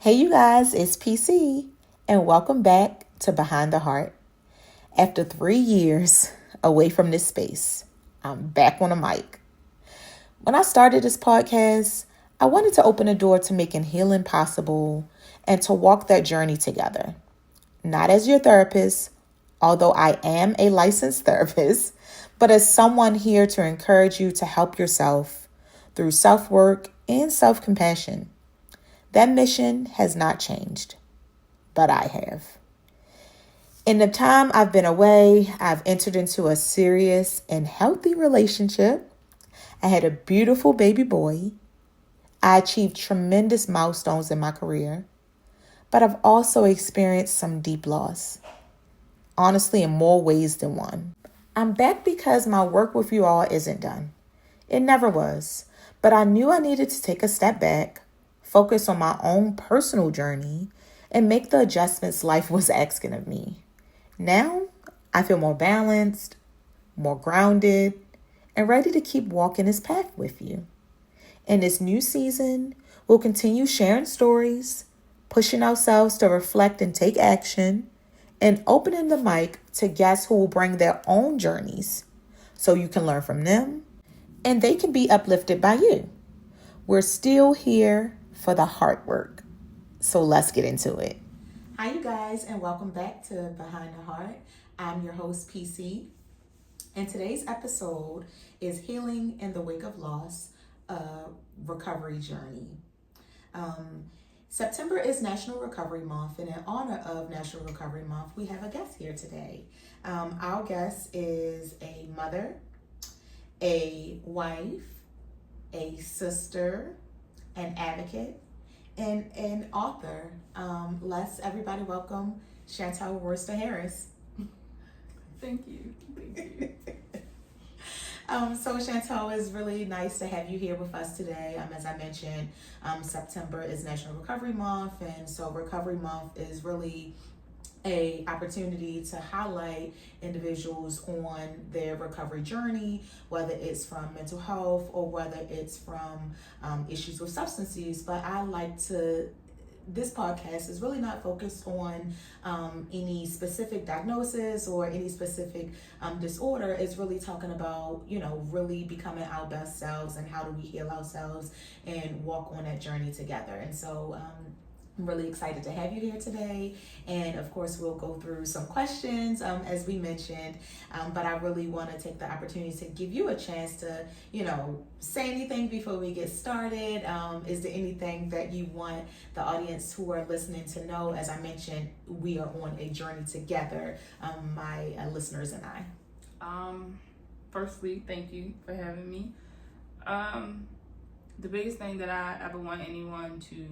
Hey, you guys, it's PC, and welcome back to Behind the Heart. After 3 years away from this space, I'm back on a mic. When I started this podcast, I wanted to open a door to making healing possible and to walk that journey together. Not as your therapist, although I am a licensed therapist, but as someone here to encourage you to help yourself through self work and self compassion. That mission has not changed, but I have. In the time I've been away, I've entered into a serious and healthy relationship. I had a beautiful baby boy. I achieved tremendous milestones in my career, but I've also experienced some deep loss, honestly, in more ways than one. I'm back because my work with you all isn't done. It never was, but I knew I needed to take a step back, focus on my own personal journey, and make the adjustments life was asking of me. Now, I feel more balanced, more grounded, and ready to keep walking this path with you. In this new season, we'll continue sharing stories, pushing ourselves to reflect and take action, and opening the mic to guests who will bring their own journeys so you can learn from them and they can be uplifted by you. We're still here for the hard work. So let's get into it. Hi, you guys, and welcome back to Behind the Heart. I'm your host, PC, and today's episode is Healing in the Wake of Loss, a Recovery Journey. September is National Recovery Month, and in honor of National Recovery Month, we have a guest here today. Our guest is a mother, a wife, a sister, an advocate, and an author. Let's everybody welcome Shantell Royster-Harris. Thank you. So Shantell, it's really nice to have you here with us today. As I mentioned, September is National Recovery Month, and so Recovery Month is really a opportunity to highlight individuals on their recovery journey, whether it's from mental health or whether it's from issues with substance use. But this podcast is really not focused on any specific diagnosis or any specific disorder. It's really talking about, really becoming our best selves and how do we heal ourselves and walk on that journey together. And so I'm really excited to have you here today. And of course, we'll go through some questions as we mentioned. But I really want to take the opportunity to give you a chance to, say anything before we get started. Is there anything that you want the audience who are listening to know? As I mentioned, we are on a journey together, my listeners and I. Firstly, thank you for having me. The biggest thing that I ever want anyone to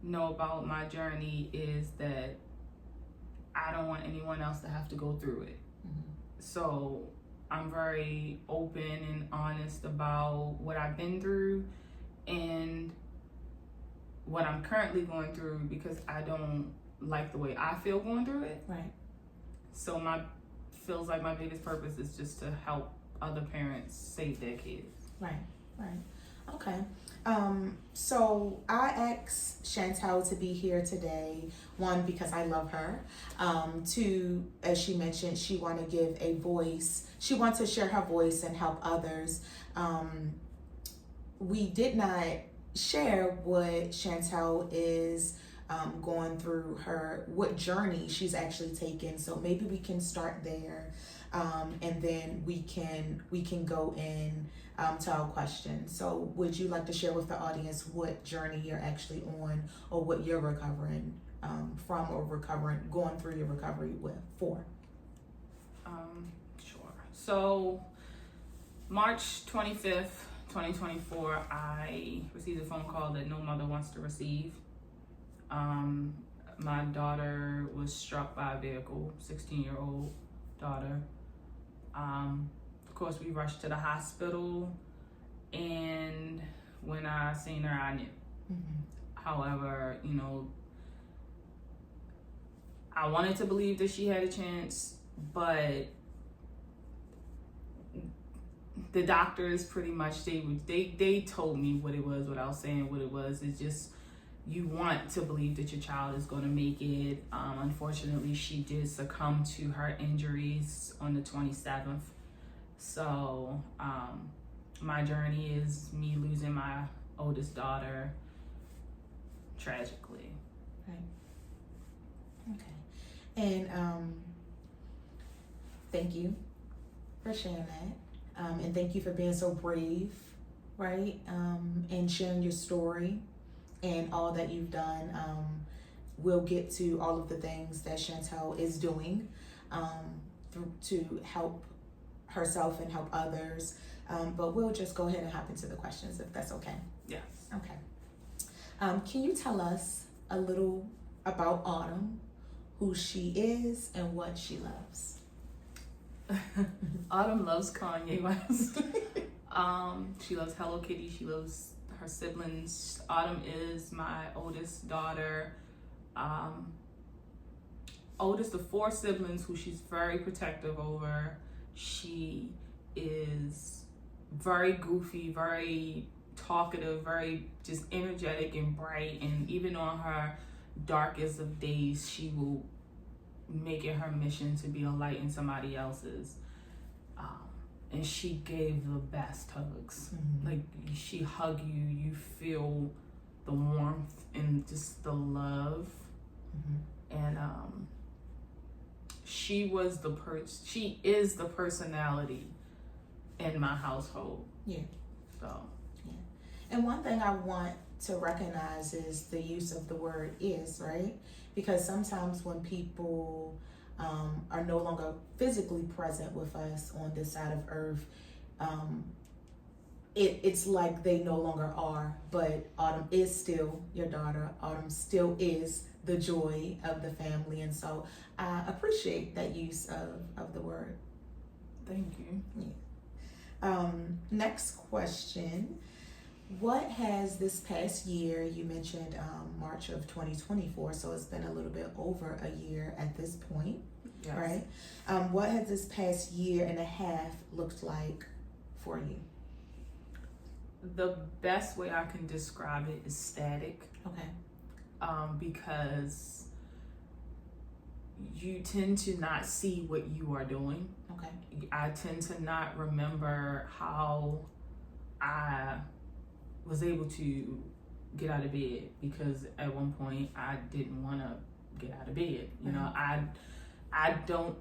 know about my journey is that I don't want anyone else to have to go through it. Mm-hmm. So I'm very open and honest about what I've been through and what I'm currently going through because I don't like the way I feel going through it. Right. So feels like my biggest purpose is just to help other parents save their kids. Right. Okay. So I asked Shantell to be here today, one, because I love her. Two, as she mentioned, she wants to give a voice. She wants to share her voice and help others. We did not share what Shantell is going through what journey she's actually taken. So maybe we can start there. And then we can go in to our questions. So would you like to share with the audience what journey you're actually on or what you're recovering from or going through your recovery for? Sure. So March 25th, 2024, I received a phone call that no mother wants to receive. My daughter was struck by a vehicle, 16-year-old daughter. Of course, we rushed to the hospital, and when I seen her, I knew. Mm-hmm. However, I wanted to believe that she had a chance, but the doctors pretty much, they told me what it was without saying what it was. It's just you want to believe that your child is going to make it. Unfortunately, she did succumb to her injuries on the 27th. So my journey is me losing my oldest daughter tragically. Right. Okay. And thank you for sharing that. And thank you for being so brave, right? And sharing your story and all that you've done. We'll get to all of the things that Shantell is doing to help herself and help others. But we'll just go ahead and hop into the questions if that's okay. Yes. Okay. Can you tell us a little about Autumn, who she is and what she loves? Autumn loves Kanye West. She loves Hello Kitty. She loves her siblings. Autumn is my oldest daughter. Oldest of 4 siblings who she's very protective over. She is very goofy, very talkative, very just energetic and bright. And even on her darkest of days, she will make it her mission to be a light in somebody else's. And she gave the best hugs. Mm-hmm. Like, she hug you, you feel the warmth and just the love. Mm-hmm. And she is the personality in my household. Yeah. So. Yeah. And one thing I want to recognize is the use of the word is, right? Because sometimes when people are no longer physically present with us on this side of earth, it's like they no longer are. But Autumn is still your daughter. Autumn still is the joy of the family. And so I appreciate that use of the word. Thank you. Yeah. Next question. What has this past year, you mentioned March of 2024, so it's been a little bit over a year at this point, Yes. right? What has this past year and a half looked like for you? The best way I can describe it is static. Okay. Because you tend to not see what you are doing. Okay. I tend to not remember how I was able to get out of bed, because at one point I didn't want to get out of bed. You know, I don't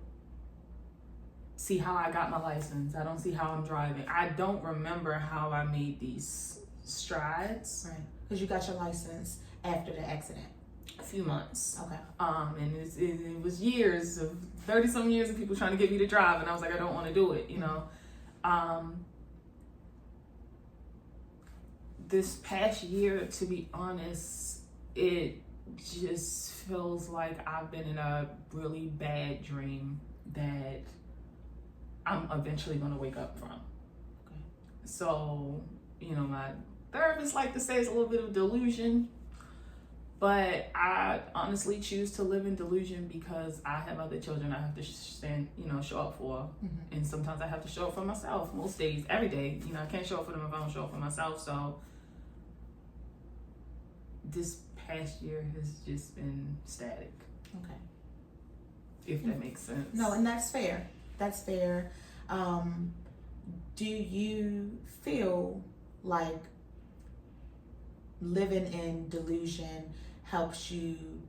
see how I got my license. I don't see how I'm driving. I don't remember how I made these strides. Right. Because you got your license after the accident. A few months. Okay. And it was years of 30-some years of people trying to get me to drive, and I was like, I don't want to do it, you know. This past year, to be honest, it just feels like I've been in a really bad dream that I'm eventually going to wake up from. Okay. So, you know, my therapist like to say it's a little bit of delusion, but I honestly choose to live in delusion because I have other children I have to show up for. Mm-hmm. And sometimes I have to show up for myself most days, every day. You know, I can't show up for them if I don't show up for myself. So this past year has just been static. Okay. If that makes sense. No, and that's fair. That's fair. Do you feel like living in delusion helps you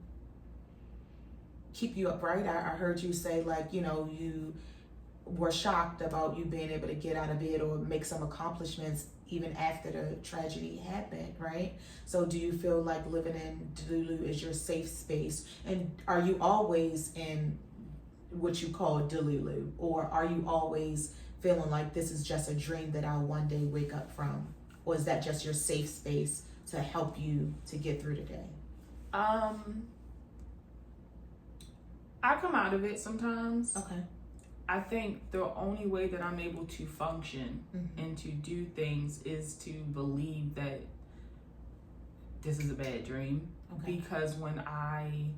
keep you upright? I heard you say, like, you know, you were shocked about you being able to get out of bed or make some accomplishments even after the tragedy happened, right? So do you feel like living in Delulu is your safe space? And are you always in what you call Delulu? Or are you always feeling like this is just a dream that I'll one day wake up from? Or is that just your safe space to help you to get through the day? I come out of it sometimes. Okay. I think the only way that I'm able to function and to do things is to believe that this is a bad dream. Okay. Because when I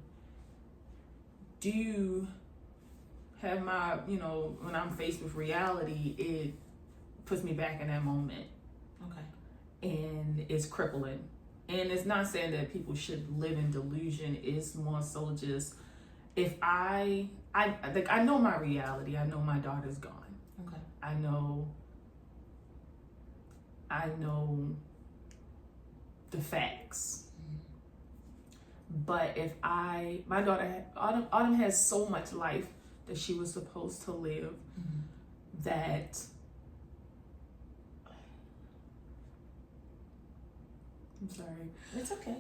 do have my, when I'm faced with reality, it puts me back in that moment. Okay. And it's crippling. And it's not saying that people should live in delusion. It's more so just, if I know my reality. I know my daughter's gone. Okay. I know the facts. But if my daughter, Autumn has so much life that she was supposed to live, that I'm sorry. It's okay.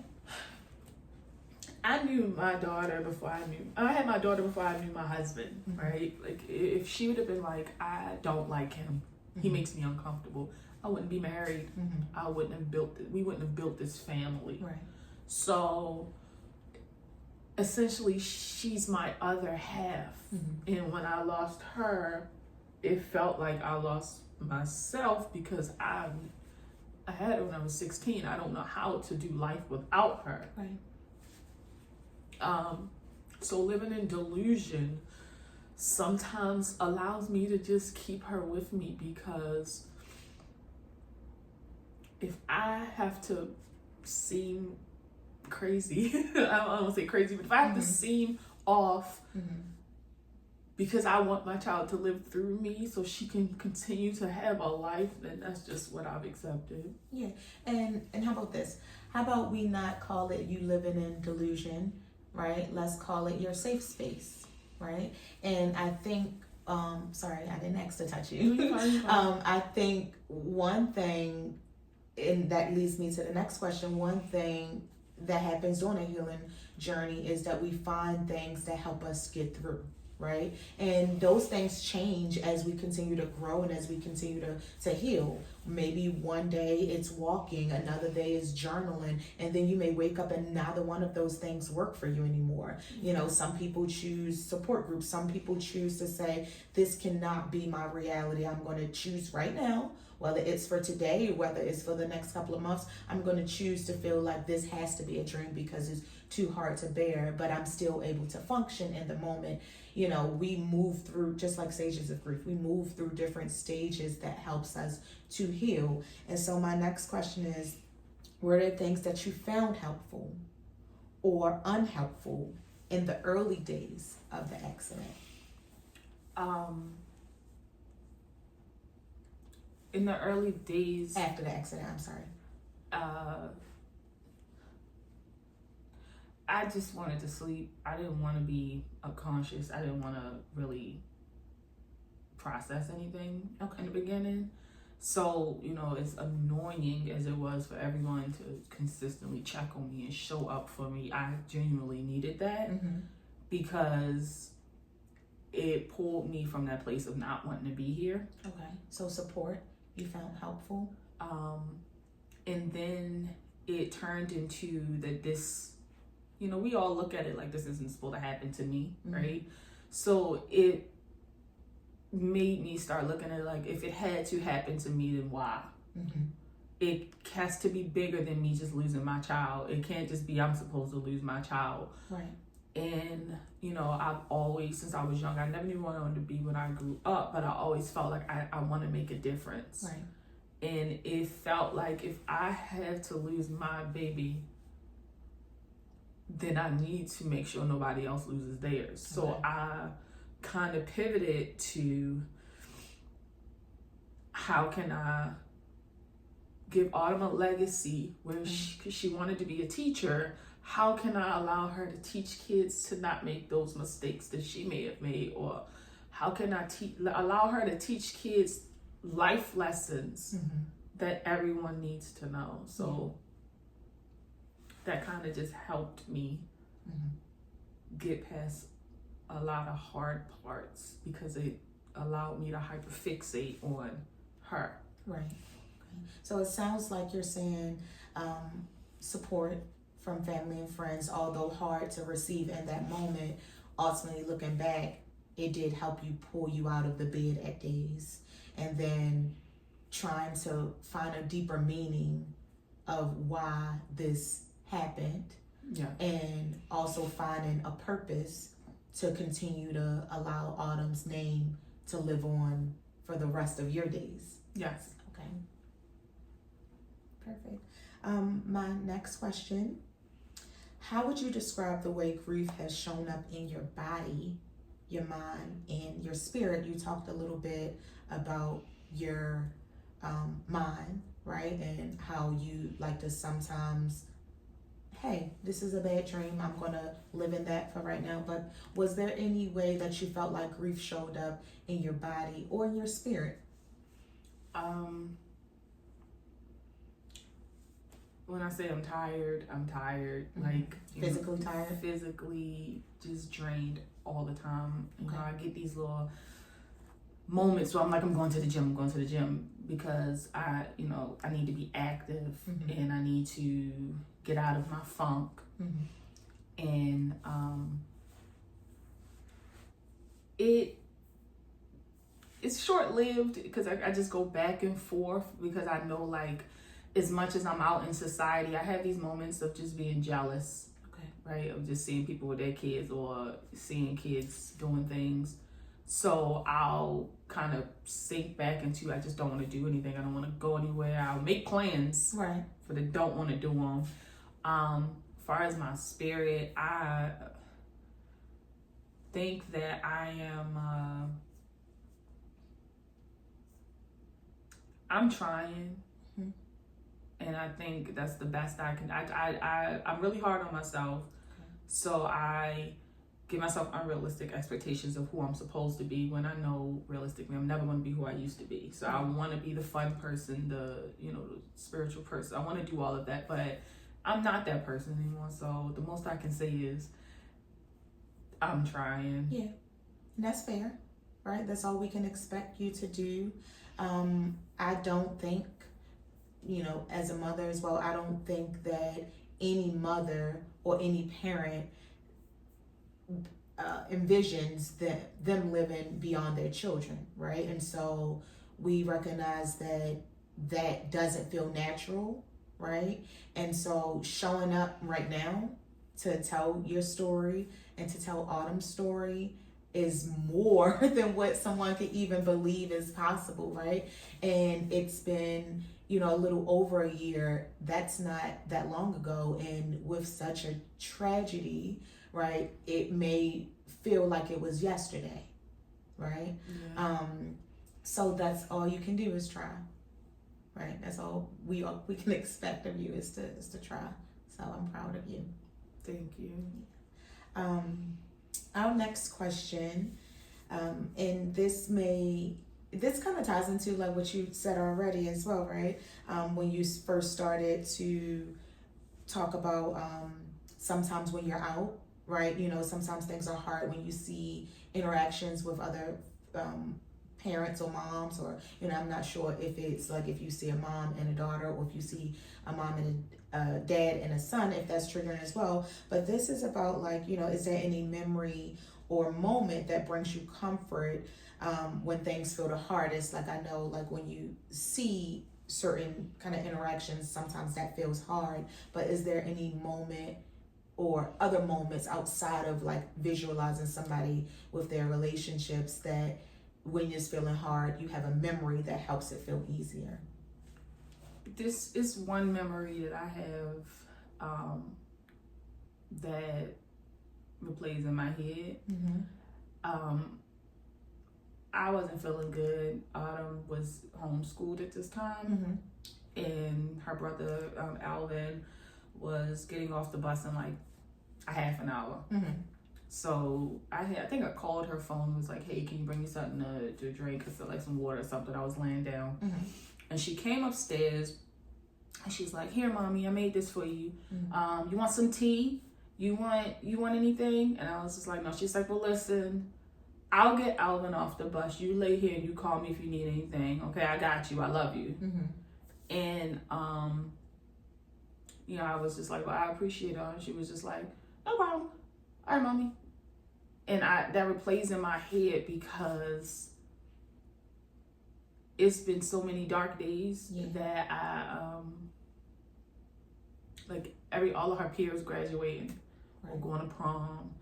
I knew my daughter before I had my daughter before I knew my husband, right? Like, if she would have been like, I don't like him, he makes me uncomfortable, I wouldn't be married. We wouldn't have built this family. Right. So essentially, she's my other half. And when I lost her, it felt like I lost myself, because I had her when I was 16. I don't know how to do life without her. Right. So living in delusion sometimes allows me to just keep her with me, because if I have to seem crazy, I don't want to say crazy, but if I have to seem off because I want my child to live through me so she can continue to have a life, then that's just what I've accepted. Yeah. And how about this? How about we not call it you living in delusion, right? Let's call it your safe space, right? And I think, sorry, I didn't ask to touch you. I think one thing, and that leads me to the next question, one thing that happens during a healing journey is that we find things that help us get through, right? And those things change as we continue to grow and as we continue to heal. Maybe one day it's walking, another day is journaling, and then you may wake up and neither one of those things work for you anymore. You know, some people choose support groups. Some people choose to say, this cannot be my reality. I'm going to choose right now, whether it's for today, whether it's for the next couple of months, I'm going to choose to feel like this has to be a dream because it's too hard to bear, but I'm still able to function in the moment. You know, we move through, just like stages of grief, we move through different stages that helps us to heal. And so my next question is, were there things that you found helpful or unhelpful in the early days of the accident? In the early days after the accident, I'm sorry. I just wanted to sleep. I didn't want to be unconscious. I didn't want to really process anything in the beginning. So, you know, as annoying as it was for everyone to consistently check on me and show up for me, I genuinely needed that because it pulled me from that place of not wanting to be here. Okay. So support you found helpful. And then it turned into this, you know, we all look at it like this isn't supposed to happen to me, right? So it made me start looking at it like, if it had to happen to me, then why? It has to be bigger than me just losing my child. It can't just be I'm supposed to lose my child. Right. And, you know, I've always, since I was young, I never knew what I wanted to be when I grew up, but I always felt like I want to make a difference. Right. And it felt like if I have to lose my baby, then I need to make sure nobody else loses theirs. Okay. So I kind of pivoted to, how can I give Autumn a legacy where she wanted to be a teacher. How can I allow her to teach kids to not make those mistakes that she may have made? Or how can I allow her to teach kids life lessons that everyone needs to know? So that kind of just helped me get past a lot of hard parts because it allowed me to hyperfixate on her. Right. Okay. So it sounds like you're saying support from family and friends, although hard to receive in that moment, ultimately looking back, it did help you pull you out of the bed at days. And then trying to find a deeper meaning of why this happened. Yeah. And also finding a purpose to continue to allow Autumn's name to live on for the rest of your days. Yes. Okay. Perfect. My next question, how would you describe the way grief has shown up in your body, your mind, and your spirit? You talked a little bit about your mind, right? And how you like to sometimes, hey, this is a bad dream. I'm going to live in that for right now. But was there any way that you felt like grief showed up in your body or in your spirit? When I say I'm tired, like physically tired, physically just drained all the time. Okay. I get these little moments where I'm like, I'm going to the gym because I need to be active and I need to get out of my funk. And it's short-lived because I just go back and forth because I know, like, as much as I'm out in society, I have these moments of just being jealous, right? Of just seeing people with their kids or seeing kids doing things. So I'll kind of sink back into, I just don't want to do anything. I don't want to go anywhere. I'll make plans, right, but I don't want to do them. As far as my spirit, I think that I am, I'm trying. And I think that's the best I can. I'm really hard on myself. So I give myself unrealistic expectations of who I'm supposed to be when I know realistically I'm never going to be who I used to be. So I want to be the fun person, the spiritual person. I want to do all of that, but I'm not that person anymore. So the most I can say is I'm trying. Yeah, and that's fair, right? That's all we can expect you to do. I don't think, as a mother as well, I don't think that any mother or any parent envisions them living beyond their children, right? And so we recognize that doesn't feel natural, right? And so showing up right now to tell your story and to tell Autumn's story is more than what someone could even believe is possible, right? And it's been, a little over a year. That's not that long ago. And with such a tragedy, right, it may feel like it was yesterday, right? Yeah. So that's all you can do is try, right? That's all we can expect of you is to try. So I'm proud of you. Thank you. Our next question, and this kind of ties into like what you said already as well, right? When you first started to talk about sometimes when you're out, right? Sometimes things are hard when you see interactions with other parents or moms, or I'm not sure if it's like if you see a mom and a daughter, or if you see a mom and a dad and a son, if that's triggering as well. But this is about like, is there any memory or moment that brings you comfort when things feel the hardest? Like I know, like when you see certain kind of interactions, sometimes that feels hard, but is there any moment or other moments outside of like visualizing somebody with their relationships that when it's feeling hard, you have a memory that helps it feel easier? This is one memory that I have that replays in my head. I wasn't feeling good. Autumn was homeschooled at this time, and her brother Alvin was getting off the bus in like a half an hour. So I think I called her phone, was like, hey, can you bring me something to drink, cause like some water or something. I was laying down, and she came upstairs and she's like, here mommy, I made this for you. You want some tea? You want anything? And I was just like, no. She's like, well listen, I'll get Alvin off the bus. You lay here and you call me if you need anything. Okay, I got you. I love you. And I was just like, well, I appreciate her. And she was just like, no problem. All right, mommy. And that replays in my head because it's been so many dark days that I like all of her peers graduating or going to prom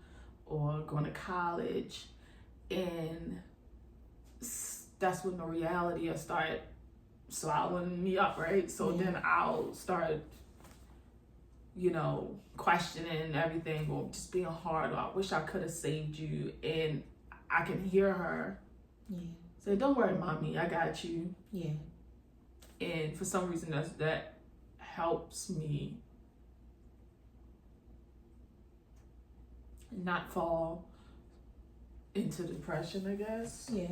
or going to college, and that's when the reality will start swallowing me up, right? So then I'll start questioning everything or just being hard, or I wish I could have saved you. And I can hear her say, don't worry, mommy, I got you. Yeah. And for some reason, that helps me not fall into depression, I guess. Yeah.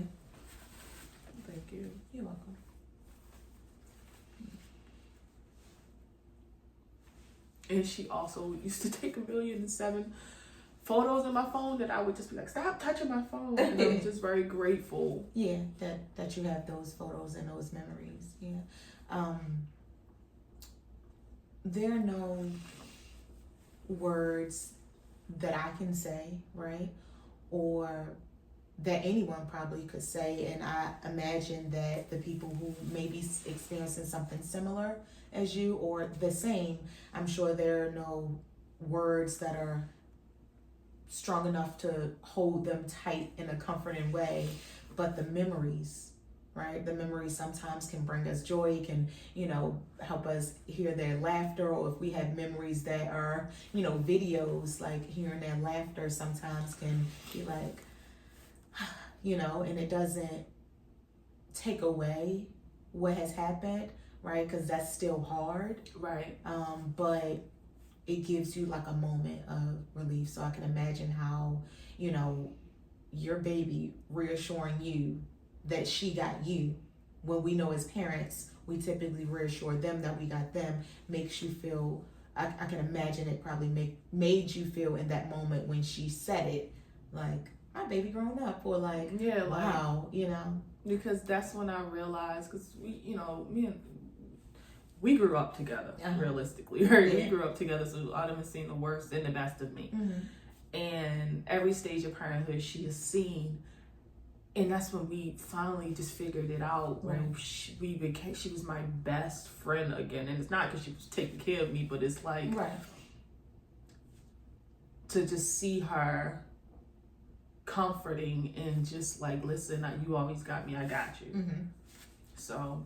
Thank you. You're welcome. And she also used to take 1,000,007 photos in my phone that I would just be like, stop touching my phone. And I'm just very grateful. Yeah, that you have those photos and those memories. Yeah. There are no words that I can say, right? Or that anyone probably could say. And I imagine that the people who may be experiencing something similar as you or the same, I'm sure there are no words that are strong enough to hold them tight in a comforting way, but the memories, right? The memories sometimes can bring us joy, can, help us hear their laughter, or if we have memories that are, videos, like hearing their laughter sometimes can be like, and it doesn't take away what has happened, right? Because that's still hard. Right. But it gives you like a moment of relief. So I can imagine how, your baby reassuring you that she got you. When we know as parents, we typically reassure them that we got them, makes you feel, I can imagine it probably made you feel in that moment when she said it, like, my baby grown up, or like, yeah, wow, Because that's when I realized, because we grew up together, realistically, right? Yeah. We grew up together, so Autumn has seen the worst and the best of me. Mm-hmm. And every stage of parenthood she has seen. And that's when we finally just figured it out. Right. When she was my best friend again. And it's not because she was taking care of me, but it's like, right, to just see her comforting and just like, listen, you always got me, I got you. Mm-hmm. So,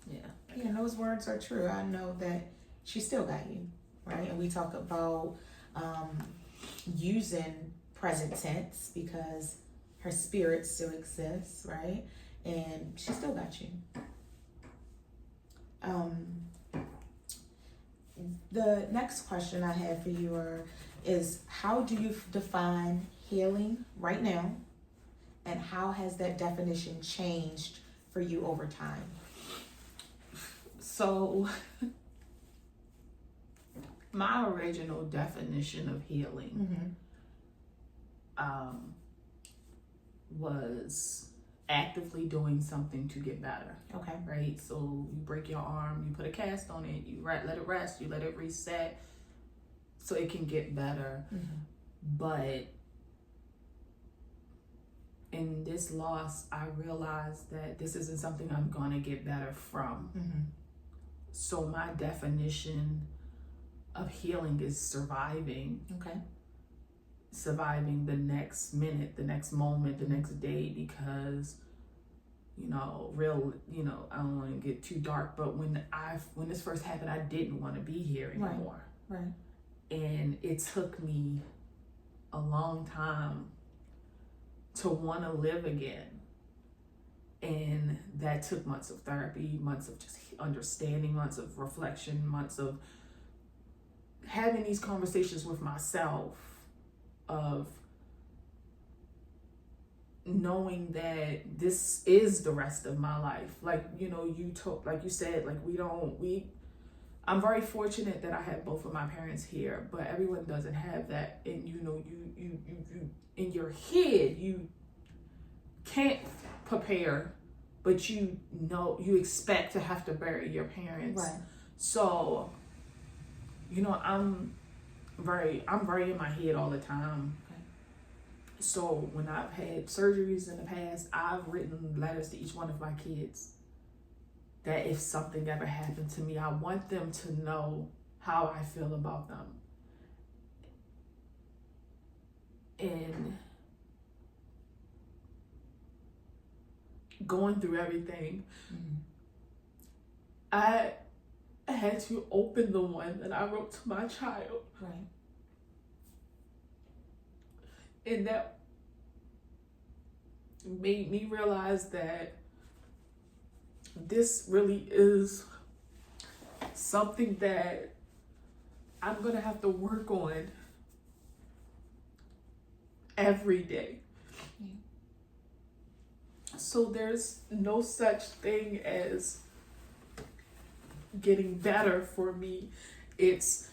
yeah. Yeah, those words are true. I know that she still got you, right? And we talk about using present tense because her spirit still exists, right? And she still got you. The next question I have for you is how do you define healing right now, and how has that definition changed for you over time? So, my original definition of healing was actively doing something to get better. Okay. Right? So, you break your arm, you put a cast on it, you let it rest, you let it reset so it can get better. Mm-hmm. But in this loss, I realized that this isn't something I'm going to get better from. Mm-hmm. So my definition of healing is surviving. Okay. Surviving the next minute, the next moment, the next day, because, I don't want to get too dark, but when this first happened, I didn't want to be here anymore. Right. And it took me a long time to want to live again. And that took months of therapy, months of just understanding, months of reflection, months of having these conversations with myself, of knowing that this is the rest of my life. Like, like you said, like I'm very fortunate that I have both of my parents here, but everyone doesn't have that. And you in your head, you can't prepare, but you expect to have to bury your parents. Right. So, I'm very in my head all the time. Okay. So when I've had surgeries in the past, I've written letters to each one of my kids that if something ever happened to me, I want them to know how I feel about them. And going through everything, I I had to open the one that I wrote to my child. Right. And that made me realize that this really is something that I'm going to have to work on every day. Yeah. So there's no such thing as getting better for me. It's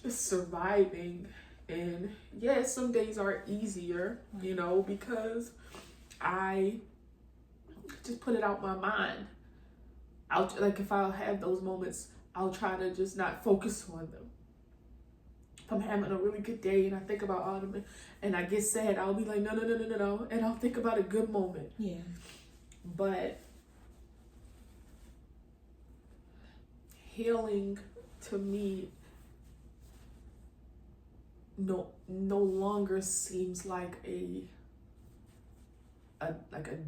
surviving. And yeah, some days are easier, you know, because I just put it out my mind. If I'll have those moments, I'll try to just not focus on them. If I'm having a really good day and I think about Autumn and I get sad, I'll be like, no, and I'll think about a good moment. Yeah. But healing to me no longer seems like a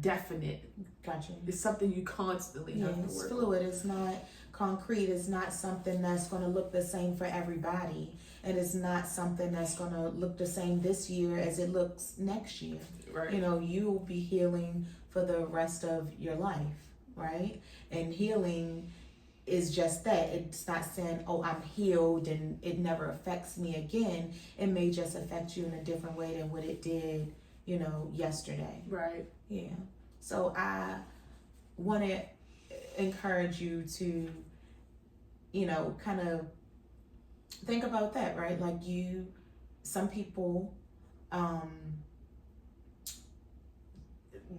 definite. Gotcha. It's something you constantly have to it's work fluid. It's not concrete. It's not something that's going to look the same for everybody. And it's not something that's going to look the same this year as it looks next year. Right. You know, you will be healing for the rest of your life, right? And healing is just that. It's not saying, oh, I'm healed and it never affects me again. It may just affect you in a different way than what it did, you know, yesterday. Right. Yeah. So I want to encourage you to, you know, kind of think about that, right? Like some people, well,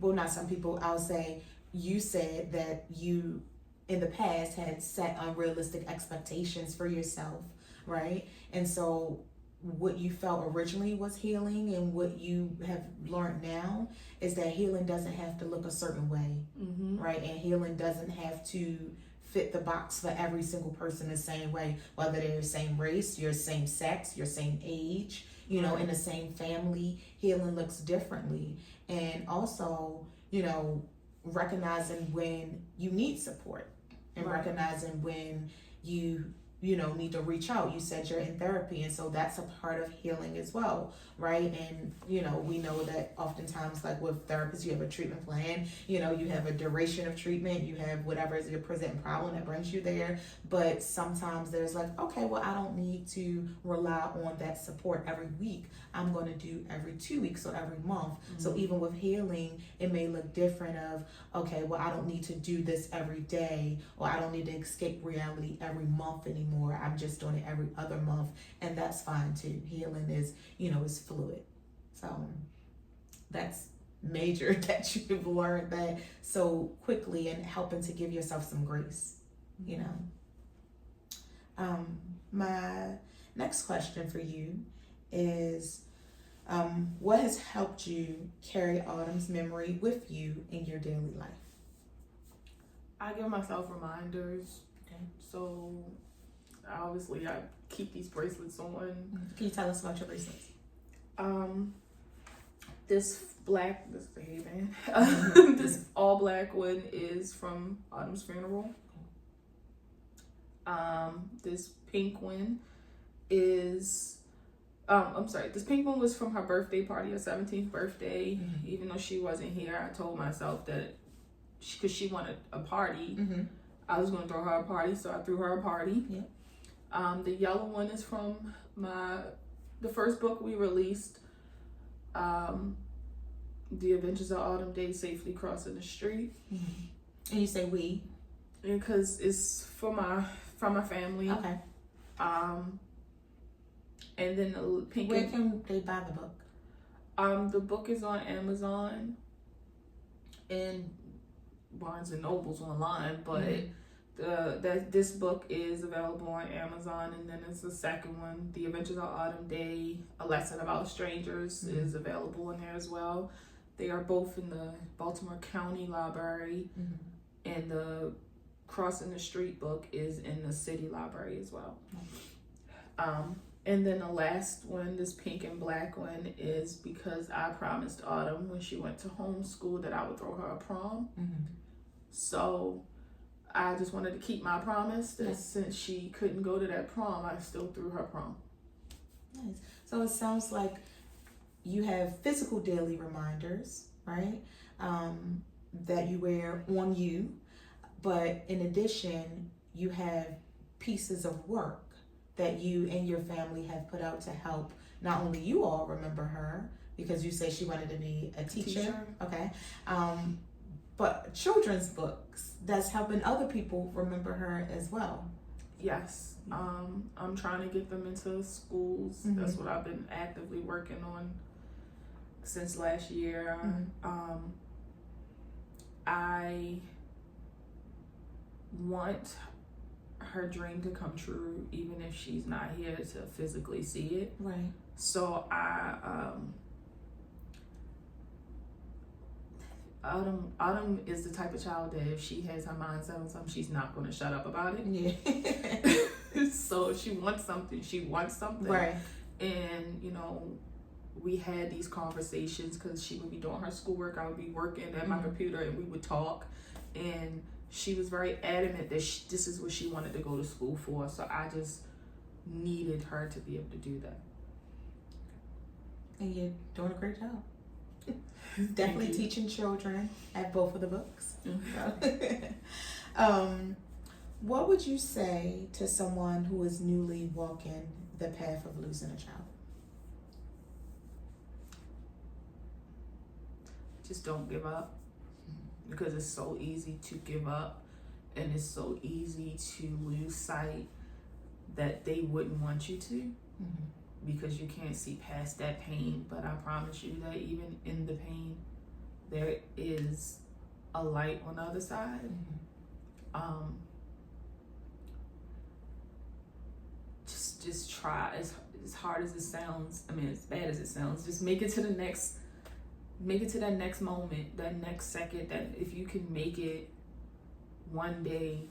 not some people, I'll say you said that you in the past had set unrealistic expectations for yourself, right? And so what you felt originally was healing and what you have learned now is that healing doesn't have to look a certain way, right? And healing doesn't have to fit the box for every single person the same way, whether they're the same race, your same sex, your same age, you know, in the same family. Healing looks differently. And also, you know, recognizing when you need support and recognizing when you know, need to reach out. You said you're in therapy, and so that's a part of healing as well, right? And, you know, we know that oftentimes, like with therapists, you have a treatment plan, you know, you have a duration of treatment, you have whatever is your present problem that brings you there. But sometimes there's like, okay, well, I don't need to rely on that support every week. I'm going to do every 2 weeks or every month. So even with healing, it may look different of, okay, well, I don't need to do this every day, or I don't need to escape reality every month anymore. I'm just doing it every other month, and that's fine too. Healing is, you know, is fluid. So that's major that you've learned that so quickly and helping to give yourself some grace, you know. My next question for you is, what has helped you carry Autumn's memory with you in your daily life? I give myself reminders. Okay. So obviously I keep these bracelets on. Can you tell us about your bracelets? This all black one is from Autumn's funeral. This pink one is this pink one was from her birthday party, her 17th birthday. Even though she wasn't here, I told myself that because she wanted a party, I was going to throw her a party, so I threw her a party. The yellow one is from the first book we released, The Adventures of Autumn Day Safely Crossing the Street. And you say we? Because it's from my family. Okay. And then the pink. Where can they buy the book? The book is on Amazon and Barnes and Nobles online, but this book is available on Amazon. And then it's the second one, The Adventures of Autumn Day, A Lesson About Strangers, is available in there as well. They are both in the Baltimore County Library, and the Crossing the Street book is in the City Library as well. And then the last one, this pink and black one, is because I promised Autumn when she went to homeschool that I would throw her a prom. So I just wanted to keep my promise that since she couldn't go to that prom, I still threw her prom. Nice. So it sounds like you have physical daily reminders, right? That you wear on you, but in addition, you have pieces of work that you and your family have put out to help not only you all remember her, because you say she wanted to be a teacher. Okay. But children's books that's helping other people remember her as well. Yes. I'm trying to get them into schools. Mm-hmm. That's what I've been actively working on since last year. Mm-hmm. I want her dream to come true, even if she's not here to physically see it. Right. So Autumn is the type of child that if she has her mind set on something, she's not going to shut up about it. Yeah. So if she wants something, she wants something. Right. And, you know, we had these conversations because she would be doing her schoolwork. I would be working at my computer and we would talk. And she was very adamant that this is what she wanted to go to school for. So I just needed her to be able to do that. And you're doing a great job. Definitely teaching children at both of the books. Mm-hmm. What would you say to someone who is newly walking the path of losing a child? Just don't give up, because it's so easy to give up, and it's so easy to lose sight that they wouldn't want you to. Mm-hmm. Because you can't see past that pain. But I promise you that even in the pain, there is a light on the other side. Mm-hmm. Just try, as hard as it sounds, I mean, as bad as it sounds, just make it to that next moment, that next second. That if you can make it one day,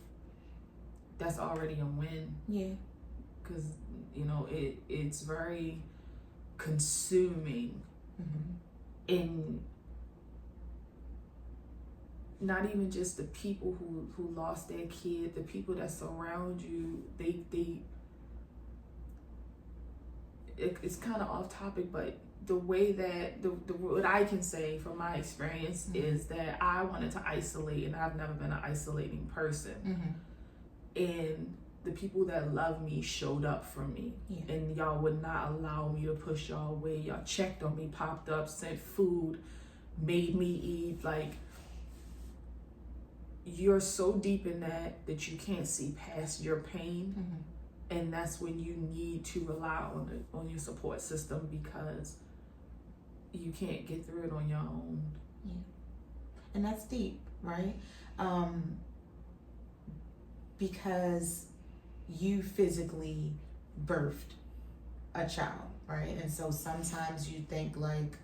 that's already a win. Yeah. Because, you know, it's very consuming. Mm-hmm. In not even just the people who lost their kid, the people that surround you, it's kind of off topic, but the way that what I can say from my experience mm-hmm. is that I wanted to isolate, and I've never been an isolating person. Mm-hmm. And the people that love me showed up for me. Yeah. And y'all would not allow me to push y'all away. Y'all checked on me, popped up, sent food, made me eat. Like, you're so deep in that you can't see past your pain. Mm-hmm. And that's when you need to rely on your support system, because you can't get through it on your own. Yeah. And that's deep, right? Because you physically birthed a child, right? And so sometimes you think like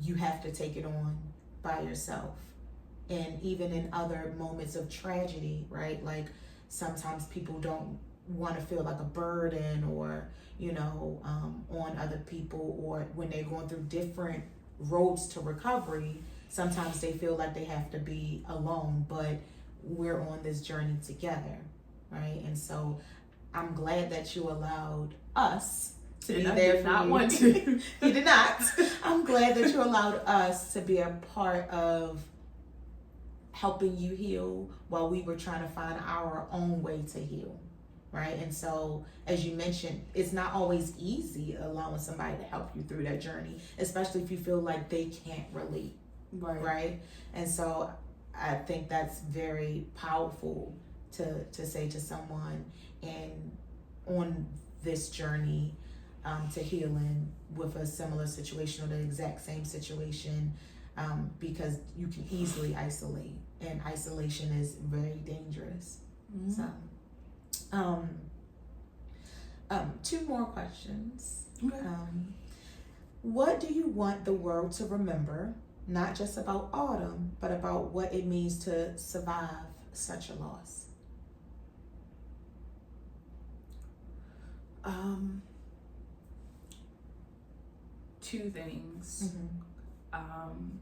you have to take it on by yourself. And even in other moments of tragedy, right? Like sometimes people don't want to feel like a burden or, you know, on other people, or when they're going through different roads to recovery, sometimes they feel like they have to be alone, but we're on this journey together, right? And so I'm glad that you allowed us to be there for you. I did not want to. You did not. I'm glad that you allowed us to be a part of helping you heal while we were trying to find our own way to heal, right? And so, as you mentioned, it's not always easy allowing somebody to help you through that journey, especially if you feel like they can't relate, right? And so I think that's very powerful to say to someone, and on this journey to healing with a similar situation or the exact same situation, because you can easily isolate, and isolation is very dangerous. Mm-hmm. So, two more questions. Okay. What do you want the world to remember, not just about Autumn, but about what it means to survive such a loss? Two things. Mm-hmm.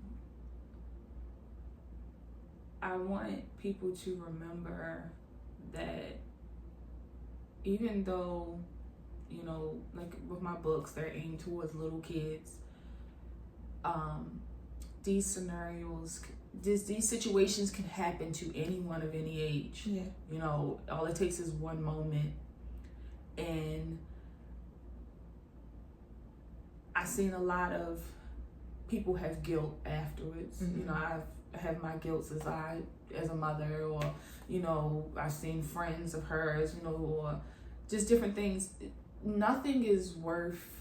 I want people to remember that even though, you know, like with my books, they're aimed towards little kids. These scenarios, these situations can happen to anyone of any age. Yeah. You know, all it takes is one moment. And I've seen a lot of people have guilt afterwards. Mm-hmm. You know, I've had my guilt as a mother, or, you know, I've seen friends of hers, you know, or just different things. Nothing is worth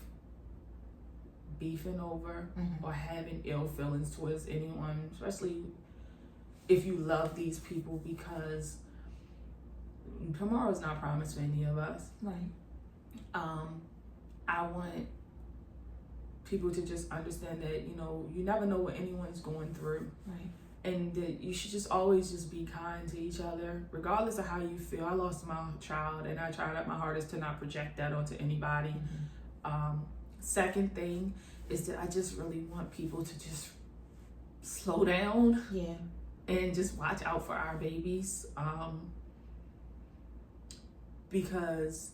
beefing over or having ill feelings towards anyone, especially if you love these people, because tomorrow's not promised for any of us. Right. I want people to just understand that, you know, you never know what anyone's going through. Right. And that you should just always just be kind to each other, regardless of how you feel. I lost my child, and I tried my hardest to not project that onto anybody. Second thing is that I just really want people to just slow down. Yeah. And just watch out for our babies. Because,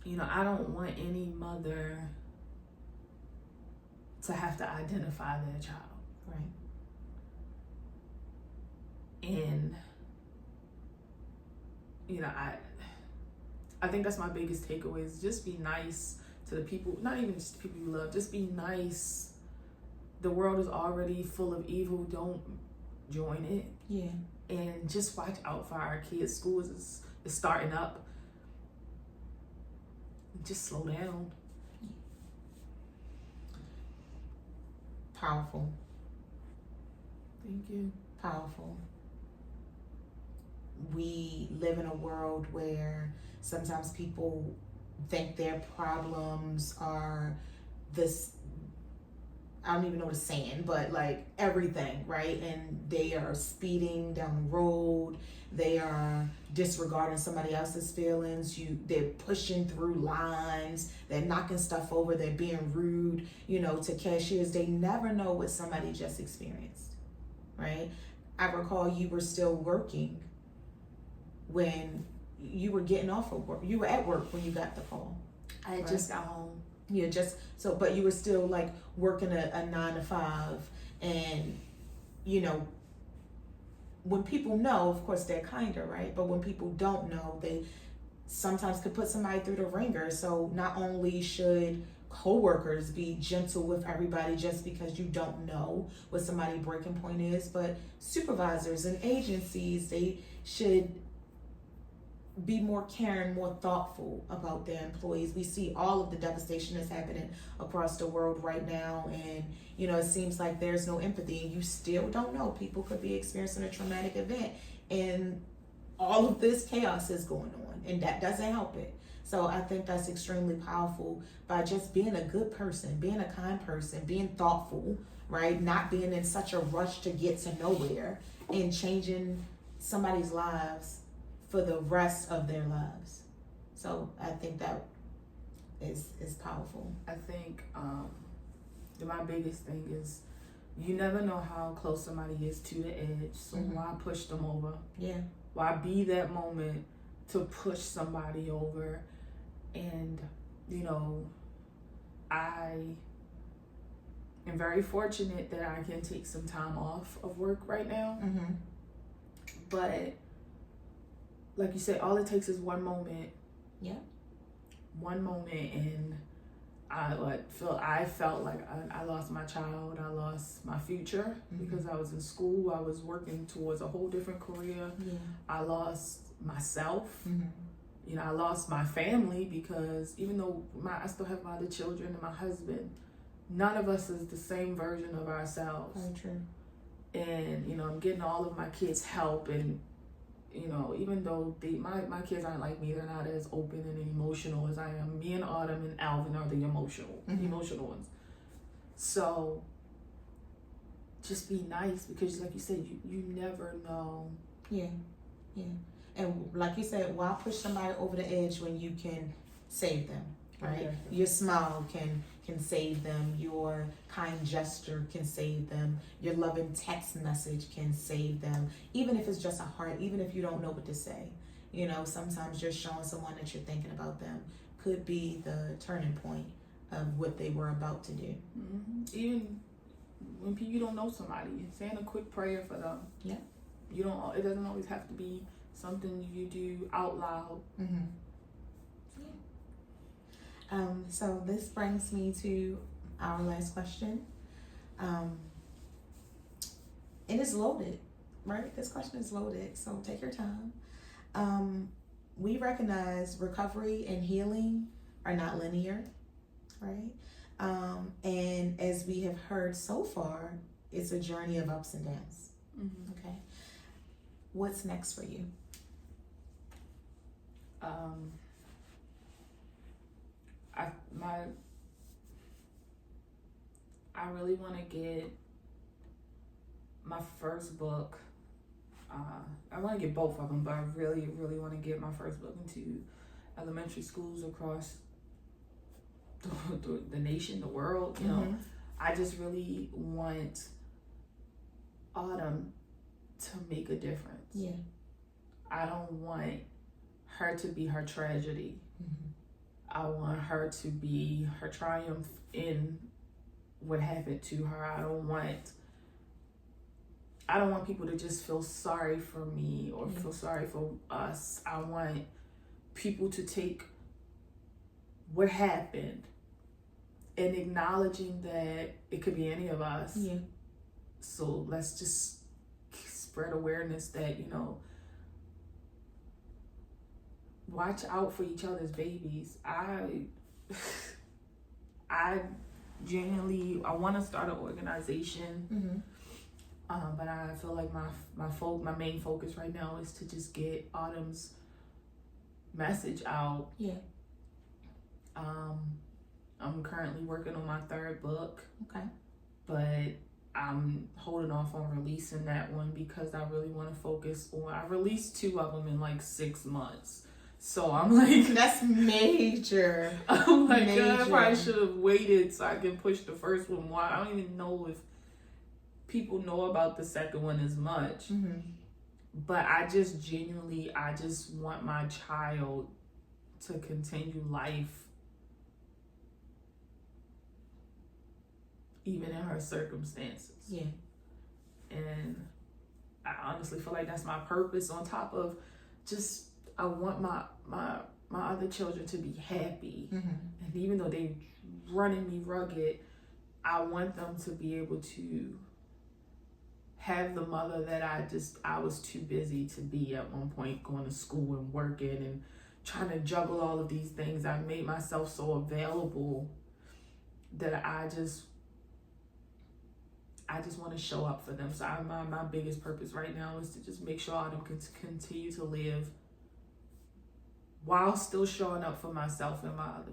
you know, I don't want any mother to have to identify their child. Right. And, you know, I think that's my biggest takeaway, is just be nice to the people, not even just the people you love, just be nice. The world is already full of evil. Don't join it. Yeah. And just watch out for our kids. School is starting up. Just slow down. Powerful. Thank you. Powerful. We live in a world where sometimes people think their problems are this, I don't even know what it's saying, but like everything, right? And they are speeding down the road. They are disregarding somebody else's feelings. They're pushing through lines. They're knocking stuff over. They're being rude, you know, to cashiers. They never know what somebody just experienced, right? I recall you were still working when you were getting off of work. You were at work when you got the call. I had just got home. Yeah, but you were still like working a 9 to 5, and you know, when people know, of course they're kinder, right? But when people don't know, they sometimes could put somebody through the ringer. So not only should coworkers be gentle with everybody just because you don't know what somebody's breaking point is, but supervisors and agencies, they should be more caring, more thoughtful about their employees. We see all of the devastation that's happening across the world right now, and you know, it seems like there's no empathy, and you still don't know. People could be experiencing a traumatic event, and all of this chaos is going on, and that doesn't help it. So I think that's extremely powerful, by just being a good person, being a kind person, being thoughtful, right? Not being in such a rush to get to nowhere, and changing somebody's lives for the rest of their lives. So I think that is powerful. I think my biggest thing is, you never know how close somebody is to the edge. So why push them over? Yeah. Why be that moment to push somebody over? And, you know, I am very fortunate that I can take some time off of work right now. But like you said, all it takes is one moment. Yeah. One moment, and I felt like I lost my child. I lost my future because I was in school. I was working towards a whole different career. Yeah. I lost myself. You know, I lost my family, because even though I still have my other children and my husband, none of us is the same version of ourselves. Very true. And, you know, I'm getting all of my kids help, and, you know, even though my kids aren't like me, they're not as open and emotional as I am. Me and Autumn and Alvin are the emotional ones. So just be nice, because like you said, you never know. Yeah. And like you said, why push somebody over the edge when you can save them? right? Your smile can save them. Your kind gesture can save them. Your loving text message can save them. Even if it's just a heart, even if you don't know what to say. You know, sometimes just showing someone that you're thinking about them could be the turning point of what they were about to do. Even when you don't know somebody, saying a quick prayer for them. Yeah. It doesn't always have to be something you do out loud. So this brings me to our last question. And it's loaded, right? This question is loaded, so take your time. We recognize recovery and healing are not linear, right? And as we have heard so far, it's a journey of ups and downs. Okay. What's next for you? I really want to get my first book. I want to get both of them, but I really, really want to get my first book into elementary schools across the nation, the world. You know, I just really want Autumn to make a difference. Yeah. I don't want her to be her tragedy. I want her to be her triumph in what happened to her. I don't want people to just feel sorry for me or feel sorry for us. I want people to take what happened and acknowledging that it could be any of us. Yeah. So let's just spread awareness that, you know, watch out for each other's babies. I genuinely, I want to start an organization, but I feel like my main focus right now is to just get Autumn's message out. Yeah. I'm currently working on my third book. Okay. But I'm holding off on releasing that one because I really want to focus on. I released 2 of them in like 6 months. So I'm like, that's major. I'm like, God, I probably should have waited so I can push the first one more. I don't even know if people know about the second one as much. But I just want my child to continue life even in her circumstances. Yeah. And I honestly feel like that's my purpose, on top of just I want my other children to be happy. And even though they running me rugged, I want them to be able to have the mother that I was too busy to be at one point, going to school and working and trying to juggle all of these things. I made myself so available that I just want to show up for them. So my biggest purpose right now is to just make sure Autumn can continue to live while still showing up for myself and my other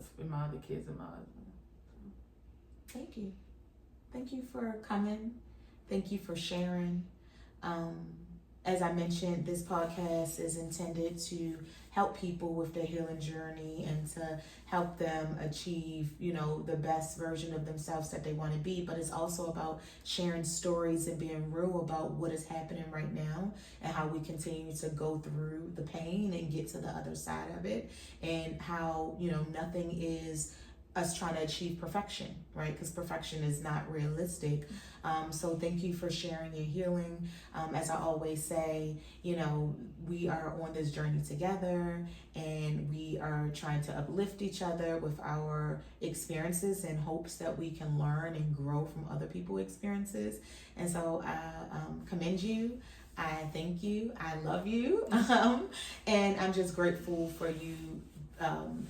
kids and my husband. Thank you. Thank you for coming. Thank you for sharing. As I mentioned, this podcast is intended to help people with their healing journey and to help them achieve, you know, the best version of themselves that they want to be. But it's also about sharing stories and being real about what is happening right now and how we continue to go through the pain and get to the other side of it, and how, you know, nothing is us trying to achieve perfection, right? Because perfection is not realistic. So thank you for sharing your healing. As I always say, you know, we are on this journey together, and we are trying to uplift each other with our experiences in hopes that we can learn and grow from other people's experiences. And so I commend you. I thank you. I love you. And I'm just grateful for you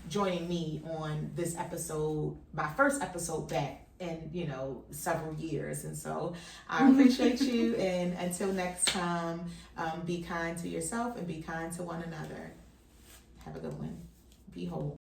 joining me on this episode, my first episode back in, you know, several years. And so I appreciate you. And until next time, be kind to yourself and be kind to one another. Have a good one. Be whole.